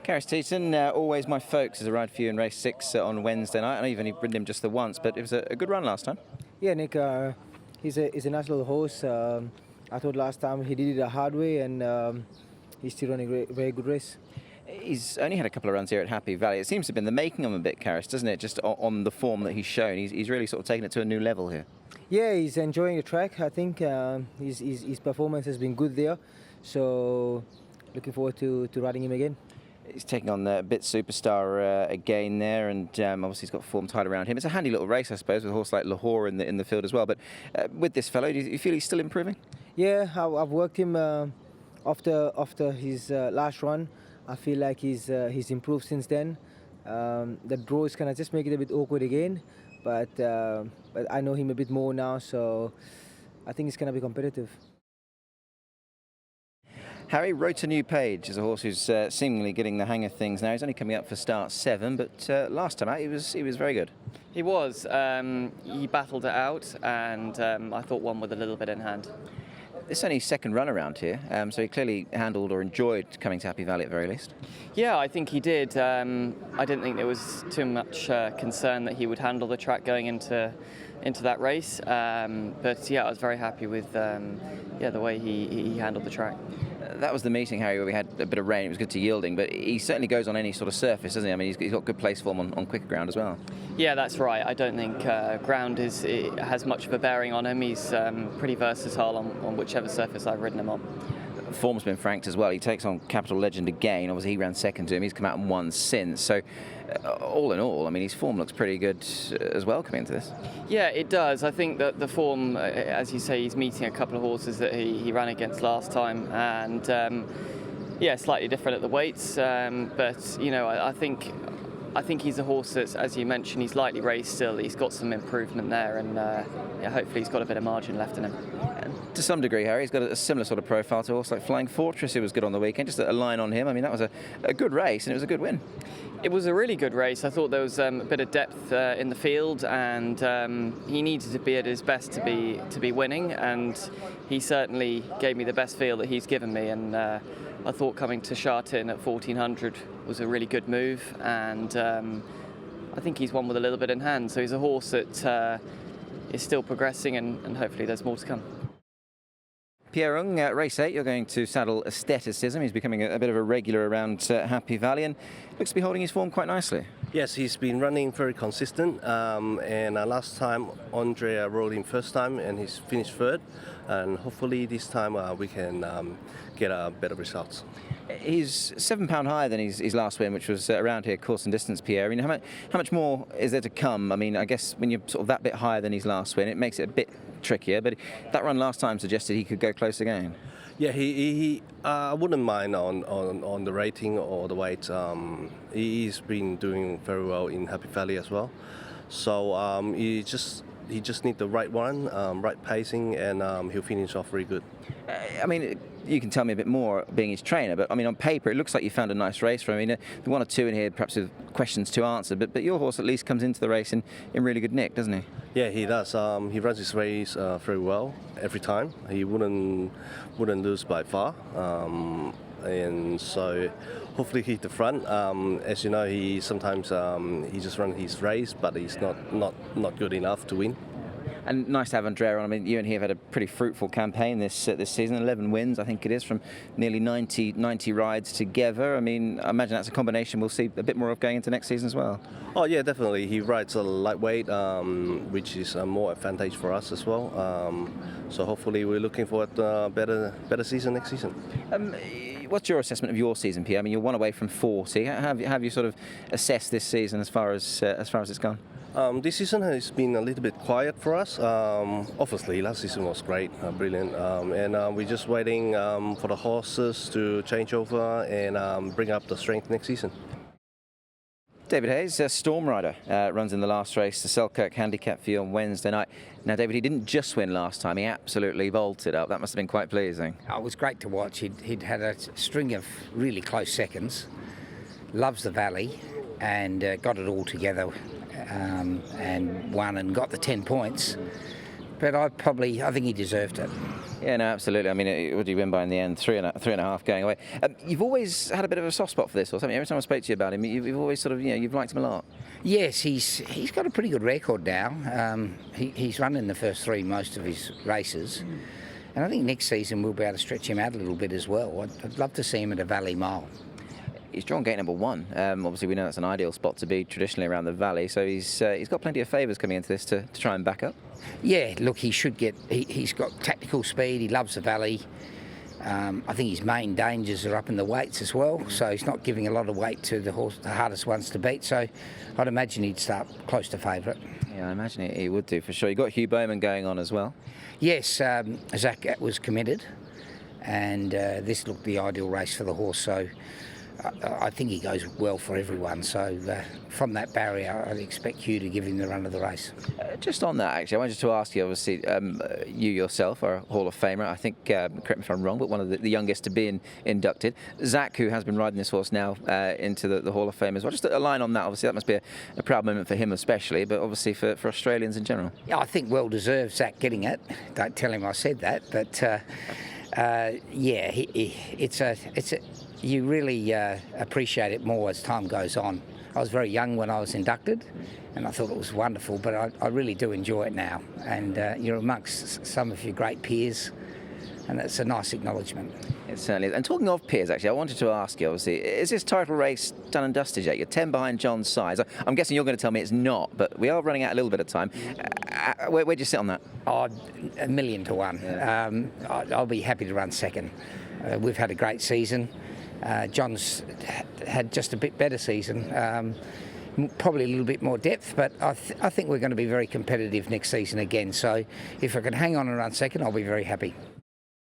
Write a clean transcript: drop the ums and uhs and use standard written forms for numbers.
Carris Teetan, always my folks, is a ride for you in race 6 on Wednesday night. I know you've only ridden him just the once, but it was a good run last time. Yeah, Nick, he's a nice little horse. I thought last time he did it a hard way, and he's still running a very good race. He's only had a couple of runs here at Happy Valley. It seems to have been the making of him a bit, Carris, doesn't it? Just on the form that he's shown. He's really sort of taken it to a new level here. Yeah, he's enjoying the track. I think his performance has been good there. So looking forward to riding him again. He's taking on the Bit Superstar again there, and obviously he's got form tied around him. It's a handy little race, I suppose, with a horse like Lahore in the field as well. But with this fellow, do you feel he's still improving? Yeah, I've worked him after his last run. I feel like he's improved since then. The draw is kind of just make it a bit awkward again, but I know him a bit more now, so I think he's going to be competitive. Harry, Wrote a New Page is a horse who's seemingly getting the hang of things now. He's only coming up for start 7, but last time out he was very good. He was. He battled it out, and I thought won with a little bit in hand. This is only his second run around here, so he clearly handled or enjoyed coming to Happy Valley at the very least. Yeah, I think he did. I didn't think there was too much concern that he would handle the track going into that race, but yeah, I was very happy with the way he handled the track. That was the meeting, Harry, where we had a bit of rain. It was good to yielding, but he certainly goes on any sort of surface, doesn't he? I mean, he's got good place form on quicker ground as well. Yeah, that's right. I don't think ground has much of a bearing on him. He's pretty versatile on whichever surface I've ridden him on. Form's been franked as well. He takes on Capital Legend again. Obviously, he ran second to him. He's come out and won since. So, all in all, I mean, his form looks pretty good as well coming into this. Yeah, it does. I think that the form, as you say, he's meeting a couple of horses that he ran against last time, and yeah, slightly different at the weights. But you know, I think he's a horse that's, as you mentioned, he's lightly raced still. He's got some improvement there, and yeah, hopefully he's got a bit of margin left in him. To some degree, Harry, he's got a similar sort of profile to a horse like Flying Fortress, who was good on the weekend. Just a line on him. I mean, that was a good race, and it was a good win. It was a really good race. I thought there was a bit of depth in the field, and he needed to be at his best to be winning, and he certainly gave me the best feel that he's given me. And I thought coming to Sha Tin at 1400 was a really good move, and I think he's won with a little bit in hand. So he's a horse that is still progressing, and hopefully there's more to come. Pierre Ng, race 8, you're going to saddle Aestheticism. He's becoming a bit of a regular around Happy Valley and looks to be holding his form quite nicely. Yes, he's been running very consistent, and last time Andre rode him first time and he's finished third, and hopefully this time we can get better results. He's £7 higher than his last win, which was around here, course and distance, Pierre. I mean, how much more is there to come? I mean, I guess when you're sort of that bit higher than his last win, it makes it a bit trickier, but that run last time suggested he could go close again. Yeah, he I wouldn't mind on the rating or the weight. He's been doing very well in Happy Valley as well. So he just needs the right one, right pacing, and he'll finish off very good. I mean, you can tell me a bit more being his trainer, but I mean, on paper, it looks like you found a nice race for him. I mean, the 1 or 2 in here, perhaps with questions to answer, but your horse at least comes into the race in really good nick, doesn't he? Yeah, he does. He runs his race very well every time. He wouldn't lose by far, and so hopefully he hit the front. As you know, he sometimes he just runs his race, but he's not good enough to win. And nice to have Andrea on. I mean, you and he have had a pretty fruitful campaign this season. 11 wins, I think it is, from nearly 90 rides together. I mean, I imagine that's a combination we'll see a bit more of going into next season as well. Oh yeah, definitely. He rides a lightweight, which is more advantage for us as well. So hopefully we're looking for a better season next season. What's your assessment of your season, Pierre? I mean, you're 1 away from 40. Have you sort of assessed this season as far as it's gone? This season has been a little bit quiet for us. Obviously, last season was great, brilliant, and we're just waiting for the horses to change over and bring up the strength next season. David Hayes, Storm Rider, runs in the last race, the Selkirk Handicap for you on Wednesday night. Now, David, he didn't just win last time, he absolutely bolted up. That must have been quite pleasing. Oh, it was great to watch. He'd had a string of really close seconds, loves the valley, and got it all together and won and got the 10 points. But I think he deserved it. Yeah, no, absolutely. I mean, what did you win by in the end? Three and a half going away. You've always had a bit of a soft spot for this, or something. Every time I spoke to you about him, you've always sort of, you've liked him a lot. Yes, he's got a pretty good record now. He's run in the first three most of his races. And I think next season we'll be able to stretch him out a little bit as well. I'd love to see him at a Valley Mile. He's drawn gate number 1. Obviously, we know that's an ideal spot to be traditionally around the Valley, so he's got plenty of favours coming into this to try and back up. Yeah, look, he should get. He's got tactical speed. He loves the Valley. I think his main dangers are up in the weights as well, so he's not giving a lot of weight to the hardest ones to beat. So I'd imagine he'd start close to favourite. Yeah, I imagine he would do for sure. You've got Hugh Bowman going on as well. Yes, Zach was committed, and this looked the ideal race for the horse. So I think he goes well for everyone. So from that barrier, I'd expect Hugh to give him the run of the race. Just on that, actually, I wanted to ask you, obviously, you yourself are a Hall of Famer. I think, correct me if I'm wrong, but one of the youngest to be inducted. Zach, who has been riding this horse now into the Hall of Fame as well. Just a line on that, obviously, that must be a proud moment for him especially, but obviously for Australians in general. Yeah, I think well deserved Zach getting it. Don't tell him I said that, but yeah, you really appreciate it more as time goes on. I was very young when I was inducted, and I thought it was wonderful, but I really do enjoy it now. And you're amongst some of your great peers, and it's a nice acknowledgement. It certainly is. And talking of peers, actually, I wanted to ask you, obviously, is this title race done and dusted yet? You're 10 behind John's size. I'm guessing you're going to tell me it's not, but we are running out a little bit of time. Where do you sit on that? Oh, 1,000,000 to 1. Yeah. I'll be happy to run second. We've had a great season. John's had just a bit better season. Probably a little bit more depth, but I think we're going to be very competitive next season again. So if I can hang on and run second, I'll be very happy.